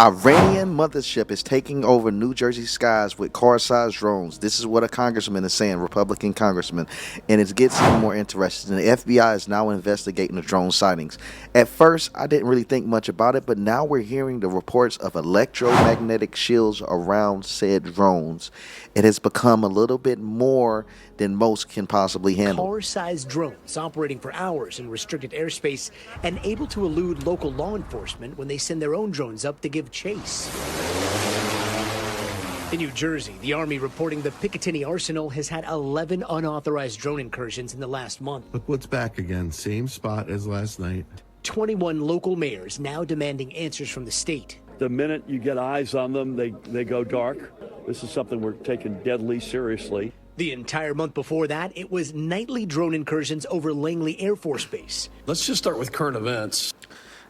Iranian Mothership is taking over New Jersey skies with car-sized drones. This is what a congressman is saying, Republican congressman, and it gets even more interesting. The FBI is now investigating the drone sightings. At first, I didn't really think much about it, but now we're hearing the reports of electromagnetic shields around said drones. It has become a little bit more than most can possibly handle. Car-sized drones operating for hours in restricted airspace and able to elude local law enforcement when they send their own drones up to give chase. In New Jersey, the Army reporting the Picatinny Arsenal has had 11 unauthorized drone incursions in the last month. Look what's back again, same spot as last night. 21 local mayors now demanding answers from the state. The minute you get eyes on them, they go dark. This is something we're taking deadly seriously. The entire month before that, it was nightly drone incursions over Langley Air Force Base. Let's just start with current events.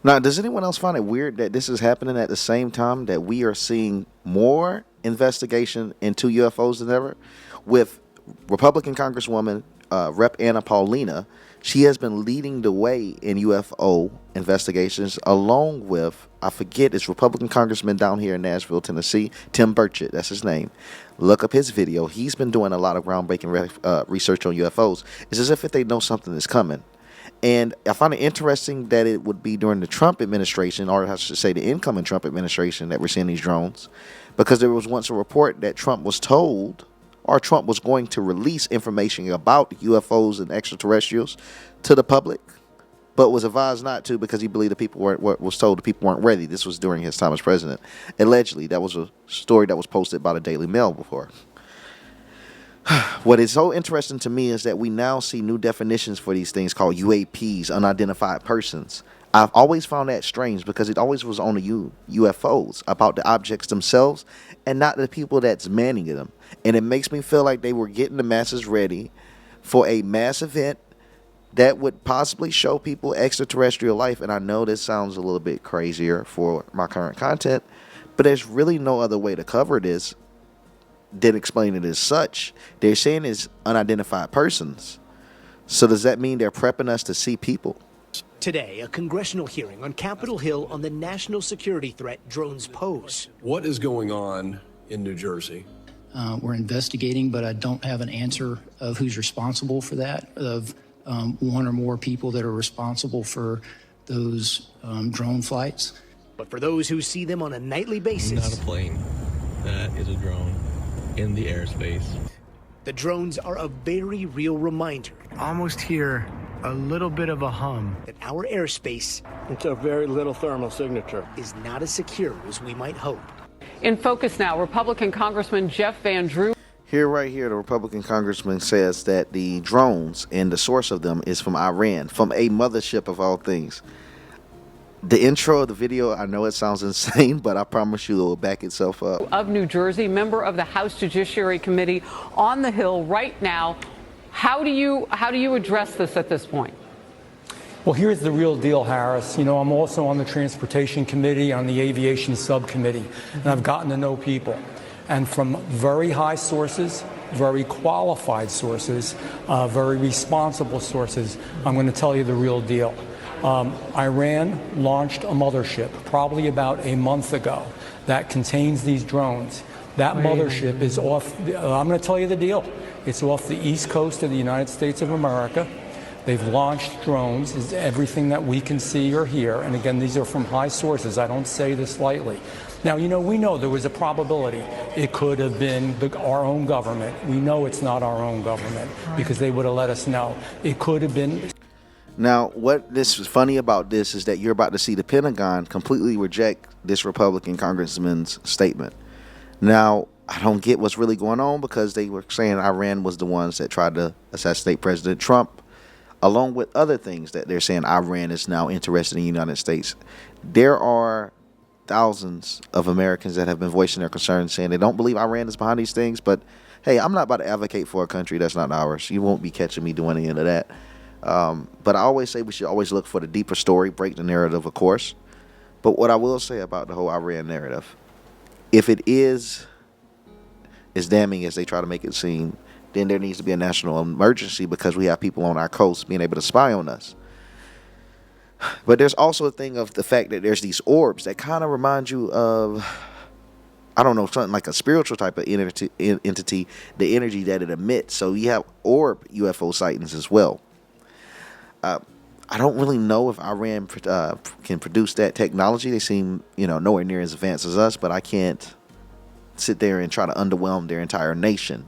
Now, does anyone else find it weird that this is happening at the same time that we are seeing more investigation into UFOs than ever? With Republican Congresswoman Rep. Anna Paulina, she has been leading the way in UFO investigations, along with, I forget, it's Republican Congressman down here in Nashville, Tennessee, Tim Burchett, that's his name. Look up his video. He's been doing a lot of groundbreaking research on UFOs. It's as if they know something is coming. And I find it interesting that it would be during the Trump administration, or I should say the incoming Trump administration, that we're seeing these drones. Because there was once a report that Trump was told, or Trump was going to release information about UFOs and extraterrestrials to the public, but was advised not to because he believed the people was told the people weren't ready. This was during his time as president. Allegedly, that was a story that was posted by the Daily Mail before. What is so interesting to me is that we now see new definitions for these things called UAPs, unidentified persons. I've always found that strange because it always was on the UFOs, about the objects themselves and not the people that's manning them. And it makes me feel like they were getting the masses ready for a mass event that would possibly show people extraterrestrial life. And I know this sounds a little bit crazier for my current content, but there's really no other way to cover this than explain it as such. They're saying it's unidentified persons. So does that mean they're prepping us to see people? Today, a congressional hearing on Capitol Hill on the national security threat drones pose. What is going on in New Jersey? We're investigating, but I don't have an answer of who's responsible for that, of one or more people that are responsible for those drone flights. But for those who see them on a nightly basis, not a plane, that is a drone in the airspace. The drones are a very real reminder. Almost hear a little bit of a hum. That our airspace, It's a very little thermal signature. is not as secure as we might hope. In focus now, Republican Congressman Jeff Van Drew. Right here, the Republican congressman says that the drones and the source of them is from Iran, from a mothership of all things. The intro of the video, I know it sounds insane, but I promise you it will back itself up. Of New Jersey, member of the House Judiciary Committee on the Hill right now. How do you address this at this point? Well, here's the real deal, Harris. You know, I'm also on the Transportation Committee, on the Aviation Subcommittee, and I've gotten to know people. And from very high sources, very qualified sources, very responsible sources, I'm going to tell you the real deal. Iran launched a mothership probably about a month ago that contains these drones. That mothership is off, I'm going to tell you the deal. It's off the east coast of the United States of America. They've launched drones, is everything that we can see or hear. And again, these are from high sources. I don't say this lightly. Now, you know, we know there was a probability it could have been our own government. We know it's not our own government because they would have let us know. It could have been. Now, what this is funny about this is that you're about to see the Pentagon completely reject this Republican congressman's statement. Now, I don't get what's really going on because they were saying Iran was the ones that tried to assassinate President Trump, along with other things that they're saying Iran is now interested in the United States. There are thousands of Americans that have been voicing their concerns, saying they don't believe Iran is behind these things. But, hey, I'm not about to advocate for a country that's not ours. You won't be catching me doing any of that. But I always say we should always look for the deeper story, break the narrative, of course. But what I will say about the whole Iran narrative, if it is as damning as they try to make it seem, then there needs to be a national emergency because we have people on our coast being able to spy on us. But there's also a thing of the fact that there's these orbs that kind of remind you of, I don't know, something like a spiritual type of entity, the energy that it emits. So you have orb UFO sightings as well. I don't really know if Iran can produce that technology. They seem, nowhere near as advanced as us, but I can't sit there and try to underwhelm their entire nation.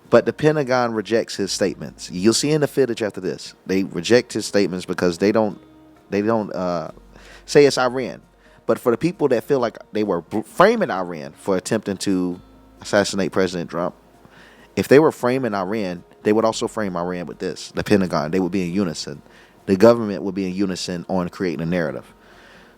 But the Pentagon rejects his statements. You'll see in the footage after this. They reject his statements because they don't say it's Iran. But for the people that feel like they were framing Iran for attempting to assassinate President Trump, if they were framing Iran, they would also frame Iran with this. The Pentagon, they would be in unison. The government would be in unison on creating a narrative.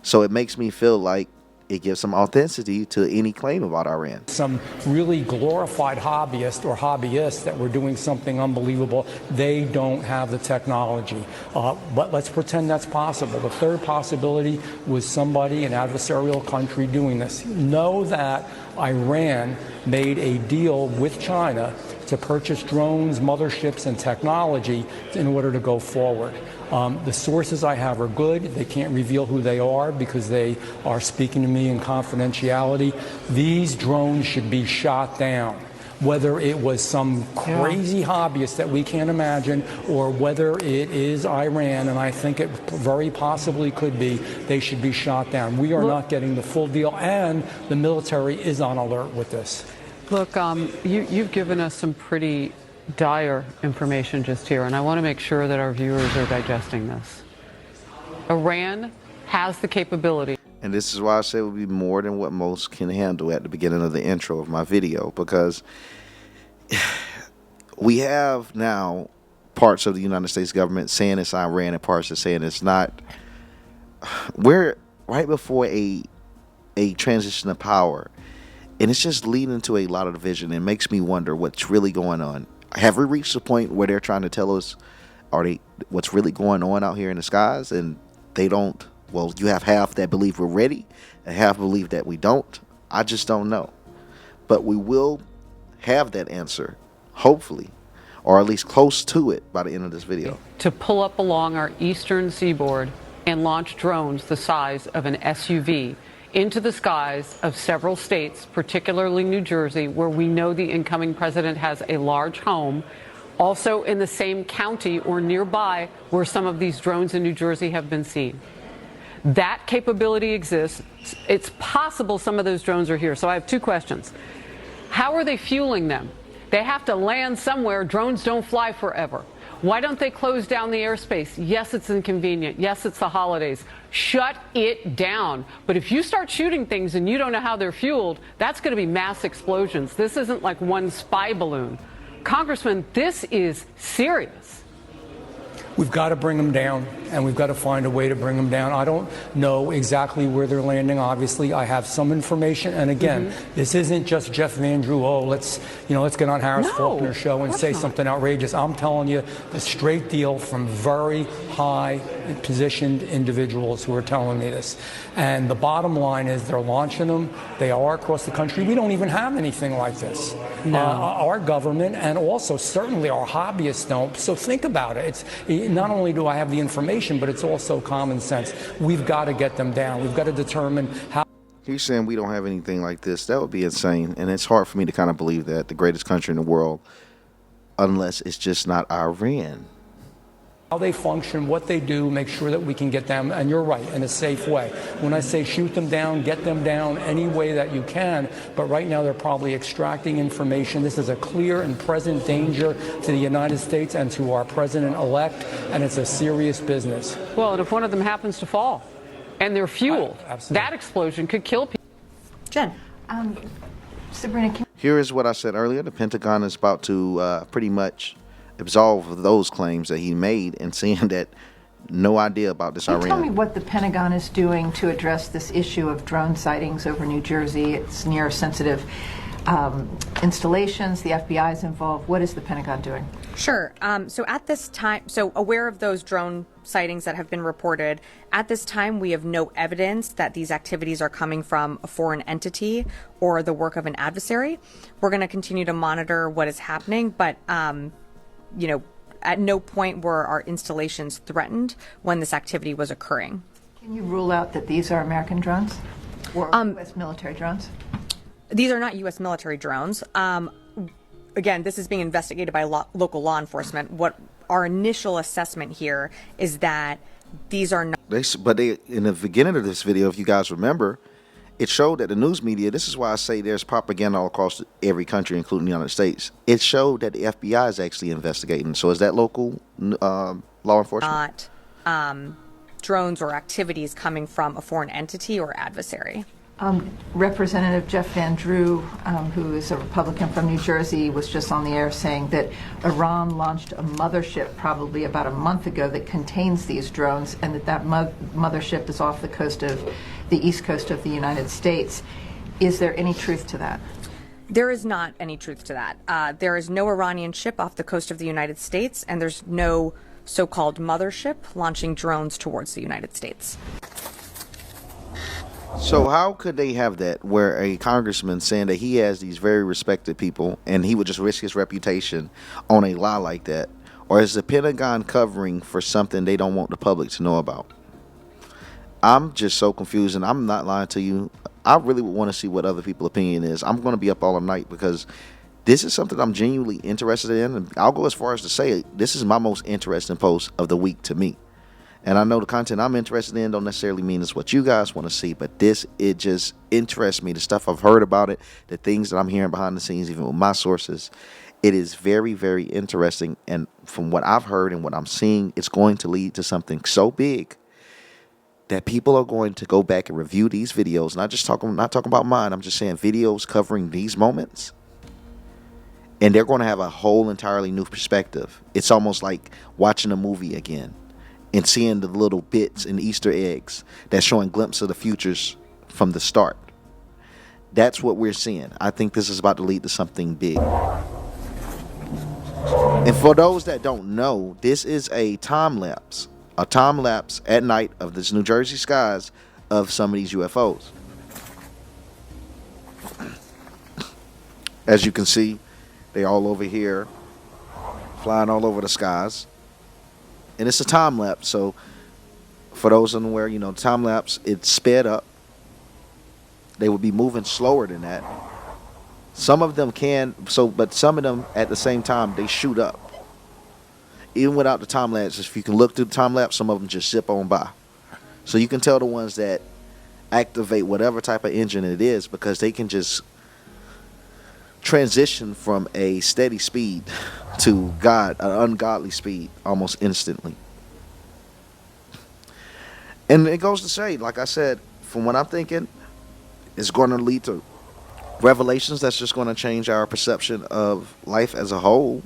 So it makes me feel like it gives some authenticity to any claim about Iran. Some really glorified hobbyists that were doing something unbelievable, they don't have the technology. But let's pretend that's possible. The third possibility was somebody, an adversarial country, doing this. Know that Iran made a deal with China to purchase drones, motherships, and technology in order to go forward. The sources I have are good. They can't reveal who they are because they are speaking to me in confidentiality. These drones should be shot down. Whether it was some crazy hobbyist that we can't imagine or whether it is Iran, and I think it very possibly could be, they should be shot down. We are not getting the full deal, and the military is on alert with this. Look, you've given us some pretty dire information just here, and I want to make sure that our viewers are digesting this. Iran has the capability. And this is why I say it would be more than what most can handle at the beginning of the intro of my video, because we have now parts of the United States government saying it's Iran and parts are saying it's not. We're right before a transition of power, and it's just leading to a lot of division. It makes me wonder what's really going on. Have we reached the point where they're trying to tell us what's really going on out here in the skies, and they don't? Well, you have half that believe we're ready and half believe that we don't. I just don't know. But we will have that answer, hopefully, or at least close to it by the end of this video. To pull up along our eastern seaboard and launch drones the size of an SUV into the skies of several states, particularly New Jersey, where we know the incoming president has a large home, also in the same county or nearby where some of these drones in New Jersey have been seen. That capability exists. It's possible some of those drones are here. So I have two questions. How are they fueling them? They have to land somewhere. Drones don't fly forever. Why don't they close down the airspace? Yes, it's inconvenient. Yes, it's the holidays. Shut it down. But if you start shooting things and you don't know how they're fueled, that's going to be mass explosions. This isn't like one spy balloon. Congressman, this is serious. We've got to bring them down, and we've got to find a way to bring them down. I don't know exactly where they're landing. Obviously, I have some information. And again, this isn't just Jeff Van Drew. Oh, let's get on Harris Faulkner's show and say something outrageous. I'm telling you the straight deal from very high positioned individuals who are telling me this. And the bottom line is they're launching them. They are across the country. We don't even have anything like this. No. Our government and also certainly our hobbyists don't. So think about it. Not only do I have the information, but it's also common sense. We've got to get them down. We've got to determine how. He's saying we don't have anything like this. That would be insane. And it's hard for me to kind of believe that the greatest country in the world, unless it's just not Iran. How they function, what they do, make sure that we can get them, and you're right, in a safe way. When I say shoot them down, get them down any way that you can, but right now they're probably extracting information. This is a clear and present danger to the United States and to our president-elect, and it's a serious business. Well, and if one of them happens to fall and they're fueled, that explosion could kill people. Jen, Sabrina, here is what I said earlier. The Pentagon is about to pretty much absolve those claims that he made and saying that no idea about this Iran. Can you tell me what the Pentagon is doing to address this issue of drone sightings over New Jersey? It's near sensitive installations. The FBI is involved. What is the Pentagon doing? Sure. So at this time, aware of those drone sightings that have been reported, at this time we have no evidence that these activities are coming from a foreign entity or the work of an adversary. We're going to continue to monitor what is happening, but at no point were our installations threatened when this activity was occurring. Can you rule out that these are American drones or U.S. military drones? These are not U.S. military drones. Again, this is being investigated by local law enforcement. What our initial assessment here is that these are not. But in the beginning of this video, if you guys remember, it showed that the news media, this is why I say there's propaganda all across every country, including the United States. It showed that the FBI is actually investigating. So is that local law enforcement? Not drones or activities coming from a foreign entity or adversary. Representative Jeff Van Drew, who is a Republican from New Jersey, was just on the air saying that Iran launched a mothership probably about a month ago that contains these drones, and that mothership is off the coast of the east coast of the United States. Is there any truth to that? There is not any truth to that. There is no Iranian ship off the coast of the United States, and there's no so-called mothership launching drones towards the United States. So how could they have that where a congressman saying that he has these very respected people and he would just risk his reputation on a lie like that? Or is the Pentagon covering for something they don't want the public to know about? I'm just so confused, and I'm not lying to you. I really would want to see what other people's opinion is. I'm going to be up all night because this is something I'm genuinely interested in. And I'll go as far as to say this is my most interesting post of the week to me. And I know the content I'm interested in don't necessarily mean it's what you guys want to see, but it just interests me. The stuff I've heard about it, the things that I'm hearing behind the scenes, even with my sources, it is very, very interesting. And from what I've heard and what I'm seeing, it's going to lead to something so big that people are going to go back and review these videos. Not talking about mine. I'm just saying videos covering these moments. And they're going to have a whole entirely new perspective. It's almost like watching a movie again and seeing the little bits and Easter eggs that's showing glimpses of the futures from the start. That's what we're seeing. I think this is about to lead to something big. And for those that don't know, this is a time lapse at night of this New Jersey skies of some of these UFOs. As you can see, they're all over here, flying all over the skies. And it's a time lapse, so for those unaware, time lapse, it's sped up. They would be moving slower than that. Some of them but some of them at the same time, they shoot up. Even without the time lapse, if you can look through the time lapse, some of them just zip on by. So you can tell the ones that activate whatever type of engine it is, because they can just transition from a steady speed to an ungodly speed almost instantly. And it goes to say, like I said, from what I'm thinking, it's going to lead to revelations that's just going to change our perception of life as a whole,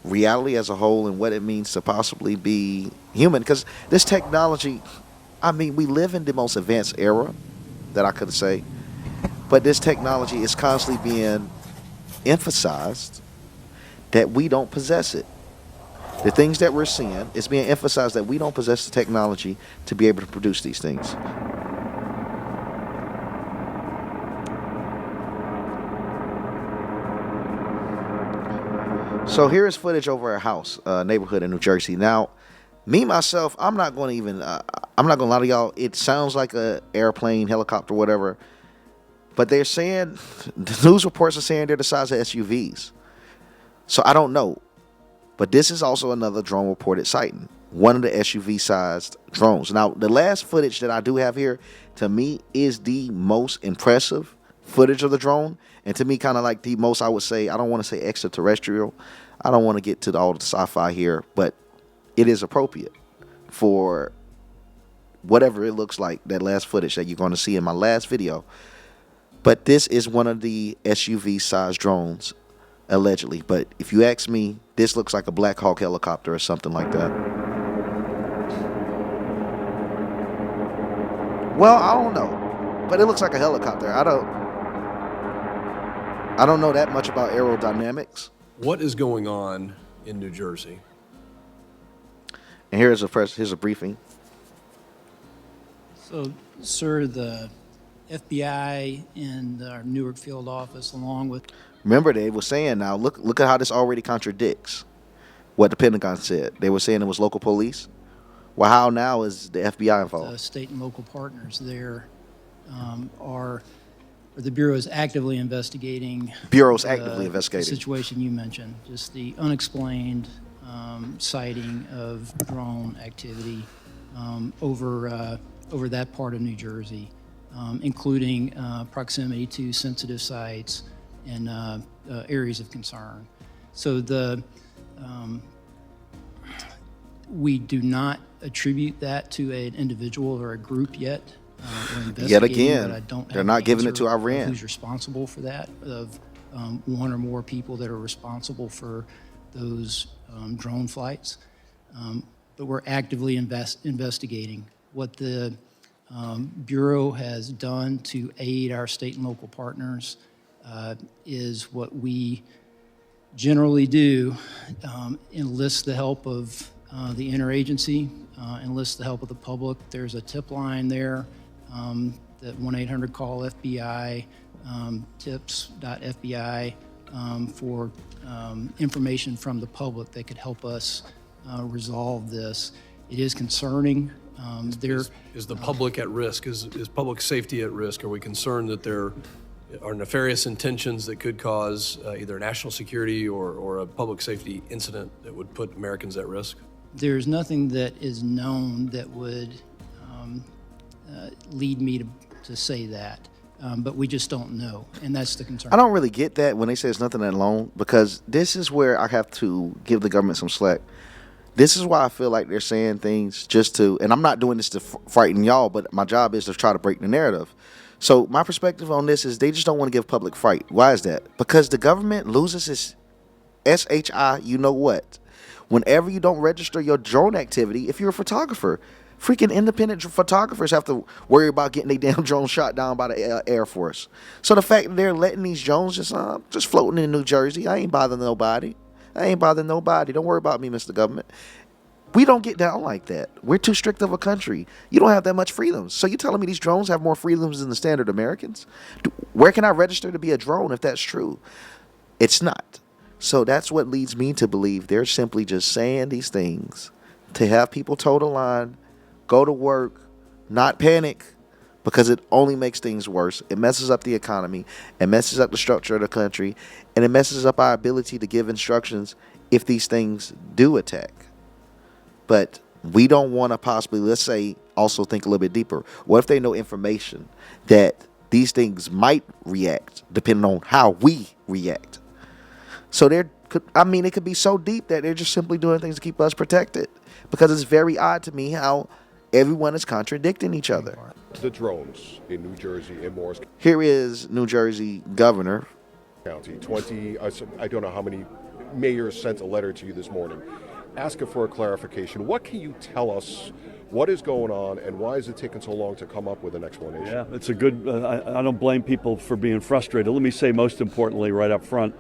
reality as a whole, and what it means to possibly be human. Because this technology, we live in the most advanced era that I could say, but this technology is constantly being emphasized that we don't possess it. The things that we're seeing is being emphasized that we don't possess the technology to be able to produce these things. So here is footage over a house, neighborhood in New Jersey. Now, me myself, I'm not going to lie to y'all. It sounds like a airplane, helicopter, whatever. But they're saying, the news reports are saying they're the size of SUVs. So I don't know. But this is also another drone reported sighting. One of the SUV-sized drones. Now, the last footage that I do have here, to me, is the most impressive footage of the drone. And to me, kind of like the most, I would say, I don't want to say extraterrestrial. I don't want to get to all the sci-fi here. But it is appropriate for whatever it looks like, that last footage that you're going to see in my last video. But this is one of the SUV-sized drones, allegedly. But if you ask me, this looks like a Black Hawk helicopter or something like that. Well, I don't know. But it looks like a helicopter. I don't know that much about aerodynamics. What is going on in New Jersey? And here's a briefing. So, sir, the FBI and our Newark field office, along with... Remember, they were saying now, look at how this already contradicts. what the Pentagon said. They were saying it was local police. Well, how now is the FBI involved? State and local partners there or the Bureau is actively investigating. Bureau's actively investigating. The situation you mentioned, just the unexplained sighting of drone activity over that part of New Jersey, including proximity to sensitive sites and areas of concern. So we do not attribute that to an individual or a group yet. Yet again, but I don't they're not giving it to Iran. Who's responsible for that? Of one or more people that are responsible for those drone flights. But we're actively investigating. What the Bureau has done to aid our state and local partners is what we generally do, enlist the help of the interagency, enlist the help of the public. There's a tip line there, that 1-800 call FBI, tips.fbi, for information from the public that could help us resolve this. It is concerning. Is the public at risk? Is public safety at risk? Are we concerned that there are nefarious intentions that could cause either national security or a public safety incident that would put Americans at risk? There's nothing that is known that would lead me to say that, but we just don't know, and that's the concern. I don't really get that when they say it's nothing alone, because this is where I have to give the government some slack. This is why I feel like they're saying things just to, and I'm not doing this to frighten y'all, but my job is to try to break the narrative. So my perspective on this is they just don't want to give public fright. Why is that? Because the government loses its SHI, you know what? Whenever you don't register your drone activity, if you're a photographer, freaking independent photographers have to worry about getting their damn drone shot down by the Air Force. So the fact that they're letting these drones just floating in New Jersey, I ain't bothering nobody. Don't worry about me, Mr. Government. We don't get down like that. We're too strict of a country. You don't have that much freedoms. So you're telling me these drones have more freedoms than the standard Americans? Where can I register to be a drone if that's true? It's not. So that's what leads me to believe they're simply just saying these things to have people toe the line, go to work, not panic, because it only makes things worse. It messes up the economy, it messes up the structure of the country, and it messes up our ability to give instructions if these things do attack. But we don't want to possibly, let's say, also think a little bit deeper. What if they know information that these things might react depending on how we react? So it could be so deep that they're just simply doing things to keep us protected, because it's very odd to me how everyone is contradicting each other. The drones in New Jersey and Morris Here is New Jersey Governor County. I don't know how many mayors sent a letter to you this morning asking for a clarification. What can you tell us? What is going on, and why is it taking so long to come up with an explanation? Yeah, it's a good, I don't blame people for being frustrated. Let me say, most importantly, right up front,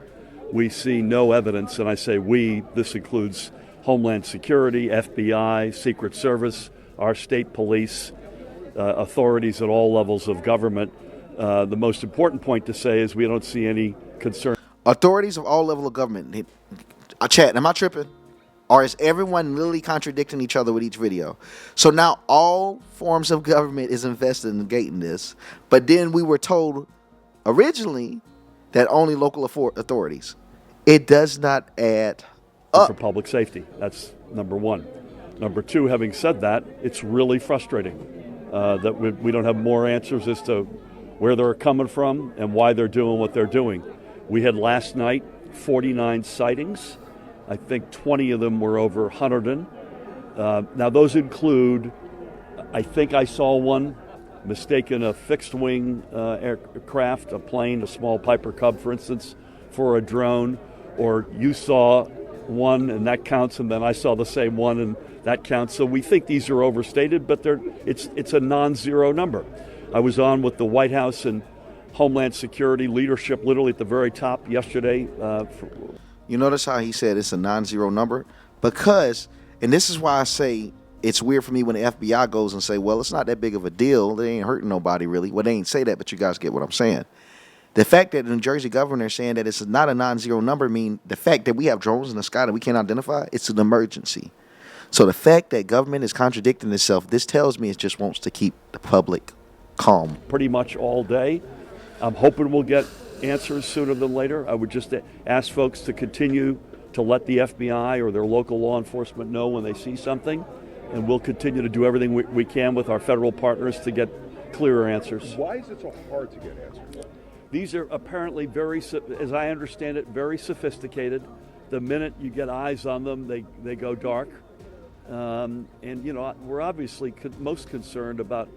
we see no evidence, and I say we, this includes Homeland Security, FBI, Secret Service, our state police, authorities at all levels of government. The most important point to say is we don't see any concern. Authorities of all levels of government. Chat, am I tripping? Or is everyone literally contradicting each other with each video? So now all forms of government is investigating this, but then we were told originally that only local authorities. It does not add up. For public safety, that's number one. Number two, having said that, it's really frustrating that we don't have more answers as to where they're coming from and why they're doing what they're doing. We had last night 49 sightings. I think 20 of them were over Hunterdon. Now those include, I think I saw one mistaken a fixed wing aircraft, a plane, a small Piper Cub, for instance, for a drone, or you saw one and that counts, and then I saw the same one and that counts. So we think these are overstated, but it's a non-zero number. I was on with the White House and Homeland Security leadership literally at the very top yesterday. You notice how he said it's a non-zero number? Because, and this is why I say it's weird for me when the FBI goes and say, well, it's not that big of a deal. They ain't hurting nobody really. Well, they ain't say that, but you guys get what I'm saying. The fact that the New Jersey governor is saying that it's not a non-zero number mean the fact that we have drones in the sky that we can't identify, it's an emergency. So the fact that government is contradicting itself, this tells me it just wants to keep the public calm. Pretty much all day. I'm hoping we'll get answers sooner than later. I would just ask folks to continue to let the FBI or their local law enforcement know when they see something, and we'll continue to do everything we can with our federal partners to get clearer answers. Why is it so hard to get answers? These are apparently as I understand it, very sophisticated. The minute you get eyes on them, they go dark. And, we're obviously most concerned about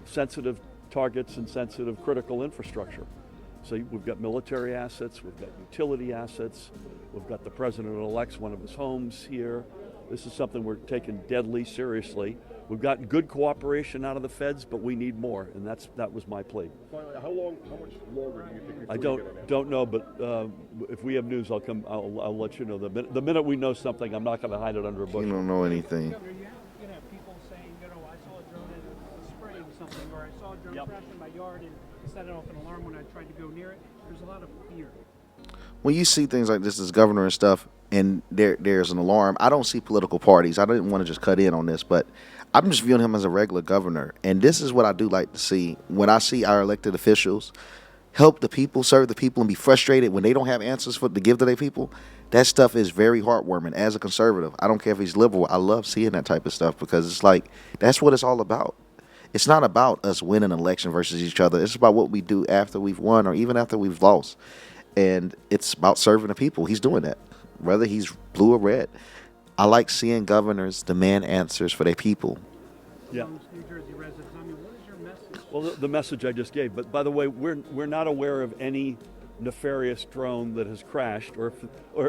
sensitive targets and sensitive critical infrastructure. So we've got military assets, we've got utility assets, we've got the president-elect's one of his homes here. This is something we're taking deadly seriously. We've gotten good cooperation out of the feds, but we need more, and that was my plea. Finally, how much longer do you think before I you get an answer? don't know, but if we have news, I'll let you know. The minute we know something, I'm not going to hide it under a bushel. You don't know anything. Governor, you have people saying, I saw a drone and it was spraying something, or I saw a drone crash in my yard and set off an alarm when I tried to go near it. There's a lot of fear. When you see things like this as governor and stuff, and there's an alarm, I don't see political parties. I didn't want to just cut in on this, but I'm just viewing him as a regular governor. And this is what I do like to see. When I see our elected officials help the people, serve the people, and be frustrated when they don't have answers to give to their people, that stuff is very heartwarming. As a conservative, I don't care if he's liberal, I love seeing that type of stuff because it's like, that's what it's all about. It's not about us winning an election versus each other. It's about what we do after we've won or even after we've lost. And it's about serving the people. He's doing that, whether he's blue or red. I like seeing governors demand answers for their people. Yeah. New Jersey residents, what is your message? Well, the message I just gave. But by the way, we're not aware of any nefarious drone that has crashed, or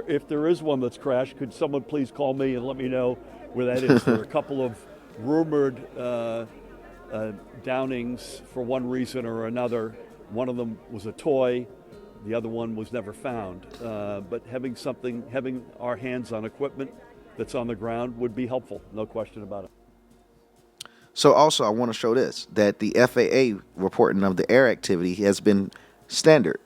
if there is one that's crashed, could someone please call me and let me know where that is? There are a couple of rumored downings for one reason or another. One of them was a toy. The other one was never found. But having our hands on equipment that's on the ground would be helpful, no question about it. So also, I want to show this, that the FAA reporting of the air activity has been standard.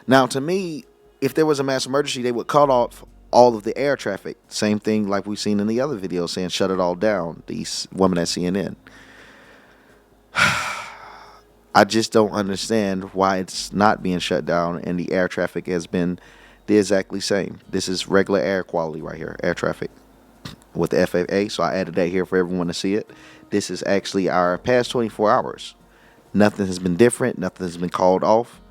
Now, to me, if there was a mass emergency, they would cut off all of the air traffic. Same thing like we've seen in the other video saying shut it all down, the woman at CNN. I just don't understand why it's not being shut down and the air traffic has been the exactly same. This is regular air quality right here, air traffic with the FAA. So I added that here for everyone to see it. This is actually our past 24 hours. Nothing has been different. Nothing has been called off.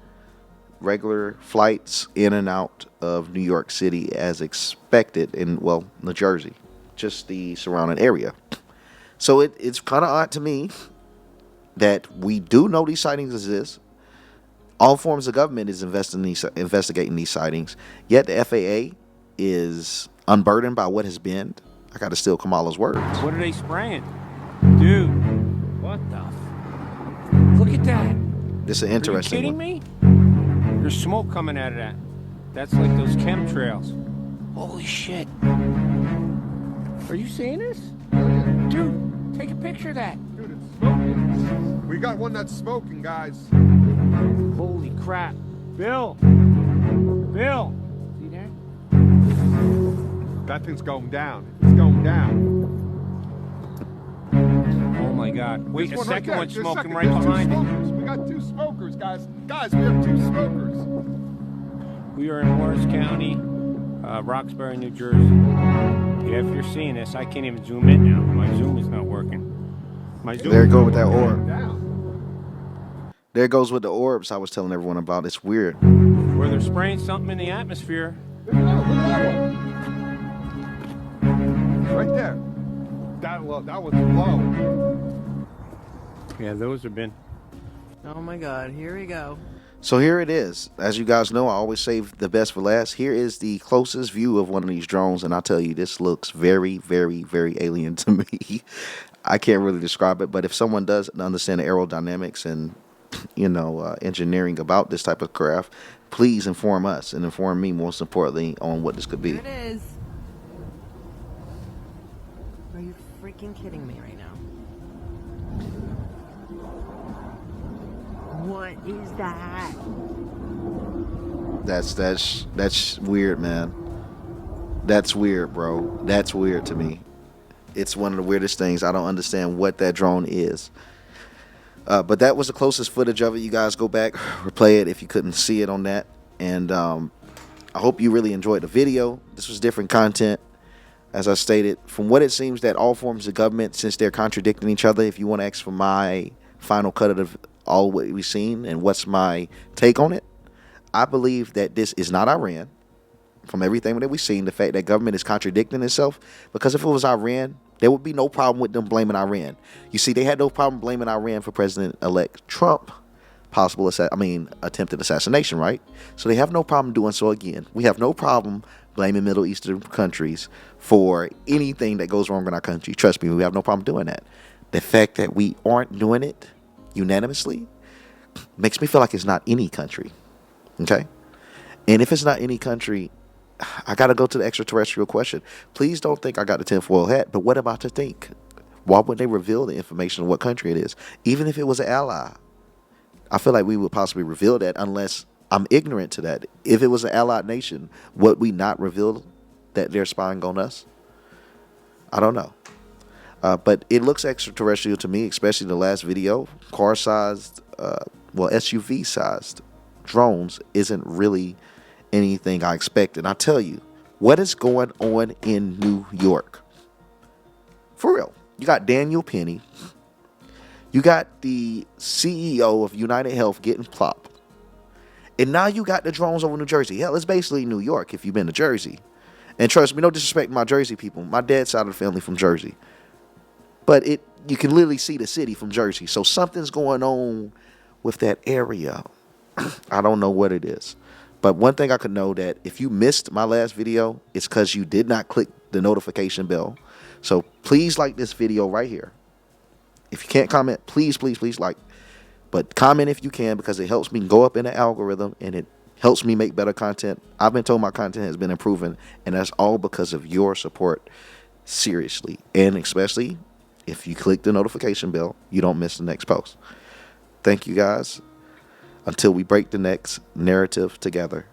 Regular flights in and out of New York City as expected in, New Jersey, just the surrounding area. So it's kind of odd to me that we do know these sightings exist. All forms of government is investigating these sightings. Yet the FAA is unburdened by what has been. I got to steal Kamala's words. What are they spraying? Dude, what the Look at that. This is an interesting Are you kidding one. me? There's smoke coming out of that. That's like those chemtrails. Holy shit. Are you seeing this? Dude, take a picture of that. Dude, it's smoking. We got one that's smoking, guys. Holy crap. Bill! Bill! See there? That thing's going down. It's going down. Oh my God. Wait, There's a second right one's there. smoking There's right two behind it. smokers. We got two smokers, guys. Guys, we have two smokers. We are in Morris County, Roxbury, New Jersey. Yeah, if you're seeing this, I can't even zoom in now. My Zoom is not working. My Zoom There it goes with that orb. There it goes with the orbs I was telling everyone about. It's weird. Where they're spraying something in the atmosphere. Look at that one. Right there. That one's low. Yeah, those have been. Oh my God, here we go. So here it is. As you guys know, I always save the best for last. Here is the closest view of one of these drones, and I'll tell you, this looks very, very, very alien to me. I can't really describe it, but if someone does understand the aerodynamics and, engineering about this type of craft, please inform us and inform me, most importantly, on what this could be. Here it is. Are you freaking kidding me right now? What is that? That's weird, man. That's weird, bro. That's weird to me. It's one of the weirdest things. I don't understand what that drone is. But that was the closest footage of it. You guys go back, replay it if you couldn't see it on that. And I hope you really enjoyed the video. This was different content. As I stated, from what it seems that all forms of government, since they're contradicting each other, if you want to ask for my final cut of all what we've seen and what's my take on it, I believe that this is not Iran. From everything that we've seen, the fact that government is contradicting itself, because if it was Iran, there would be no problem with them blaming Iran. You see, they had no problem blaming Iran for President-elect Trump attempted assassination, right? So they have no problem doing so again. We have no problem blaming Middle Eastern countries for anything that goes wrong in our country. Trust me, we have no problem doing that. The fact that we aren't doing it unanimously makes me feel like it's not any country. Okay? And if it's not any country, I got to go to the extraterrestrial question. Please don't think I got the tinfoil hat, but what about to think? Why would they reveal the information of what country it is? Even if it was an ally, I feel like we would possibly reveal that unless I'm ignorant to that. If it was an allied nation, would we not reveal that they're spying on us? I don't know. But it looks extraterrestrial to me, especially the last video. Car-sized, SUV-sized drones isn't really anything I expected. I tell you, what is going on in New York? For real. You got Daniel Penny. You got the CEO of United Health getting plopped. And now you got the drones over New Jersey. Hell, it's basically New York if you've been to Jersey. And trust me, no disrespect to my Jersey people. My dad's side of the family from Jersey. But you can literally see the city from Jersey. So something's going on with that area. I don't know what it is. But one thing I could know that if you missed my last video, it's because you did not click the notification bell. So please like this video right here. If you can't comment, please like. But comment if you can, because it helps me go up in the algorithm and it helps me make better content. I've been told my content has been improving, and that's all because of your support. Seriously. And especially if you click the notification bell, you don't miss the next post. Thank you guys. Until we break the next narrative together.